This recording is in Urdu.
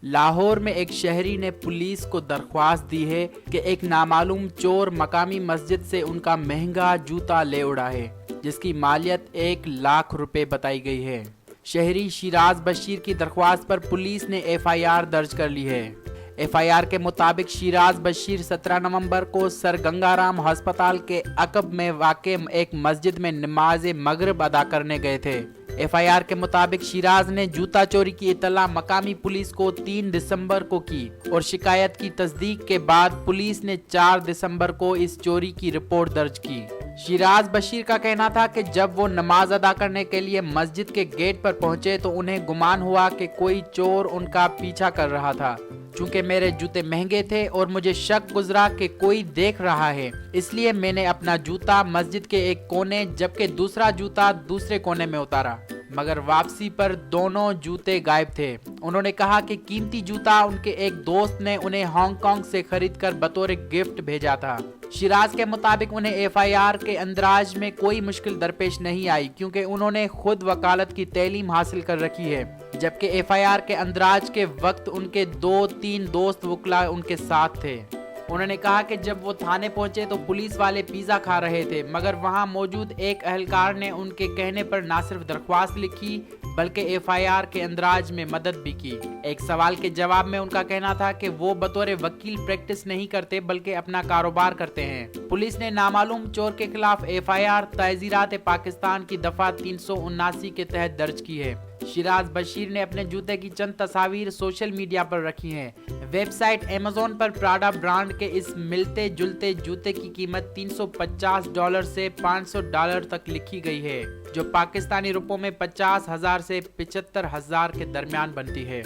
لاہور میں ایک شہری نے پولیس کو درخواست دی ہے کہ ایک نامعلوم چور مقامی مسجد سے ان کا مہنگا جوتا لے اڑا ہے، جس کی مالیت 1,00,000 روپے بتائی گئی ہے۔ شہری شیراز بشیر کی درخواست پر پولیس نے FIR درج کر لی ہے۔ FIR کے مطابق شیراز بشیر 17 نومبر کو سر گنگا رام ہسپتال کے عقب میں واقع ایک مسجد میں نماز مغرب ادا کرنے گئے تھے۔ FIR کے مطابق شیراز نے جوتا چوری کی اطلاع مقامی پولیس کو 3 دسمبر کو کی اور شکایت کی تصدیق کے بعد پولیس نے 4 دسمبر کو اس چوری کی رپورٹ درج کی۔ شیراز بشیر کا کہنا تھا کہ جب وہ نماز ادا کرنے کے لیے مسجد کے گیٹ پر پہنچے تو انہیں گمان ہوا کہ کوئی چور ان کا پیچھا کر رہا تھا۔ چونکہ میرے جوتے مہنگے تھے اور مجھے شک گزرا کہ کوئی دیکھ رہا ہے، اس لیے میں نے اپنا جوتا مسجد کے ایک کونے جبکہ دوسرا جوتا دوسرے کونے میں اتارا، مگر واپسی پر دونوں جوتے غائب تھے۔ انہوں نے کہا کہ قیمتی جوتا ان کے ایک دوست نے انہیں ہانگ کانگ سے خرید کر بطور گفٹ بھیجا تھا۔ شیراز کے مطابق انہیں FIR کے اندراج میں کوئی مشکل درپیش نہیں آئی کیونکہ انہوں نے خود وکالت کی تعلیم حاصل کر رکھی ہے، جبکہ FIR کے اندراج کے وقت ان کے 2-3 دوست وکلا ان کے ساتھ تھے۔ انہوں نے کہا کہ جب وہ تھانے پہنچے تو پولیس والے پیزا کھا رہے تھے، مگر وہاں موجود ایک اہلکار نے ان کے کہنے پر نہ صرف درخواست لکھی بلکہ FIR کے اندراج میں مدد بھی کی۔ ایک سوال کے جواب میں ان کا کہنا تھا کہ وہ بطور وکیل پریکٹس نہیں کرتے بلکہ اپنا کاروبار کرتے ہیں۔ پولیس نے نامعلوم چور کے خلاف FIR تعزیرات پاکستان کی دفعہ 379 کے تحت درج کی ہے۔ شیراز بشیر نے اپنے جوتے کی چند تصاویر سوشل میڈیا پر رکھی ہیں۔ ویب سائٹ Amazon پر پراڈا برانڈ کے اس ملتے جلتے جوتے کی قیمت $350 سے $500 تک لکھی گئی ہے، جو پاکستانی روپوں میں 50,000 سے 75,000 کے درمیان بنتی ہے۔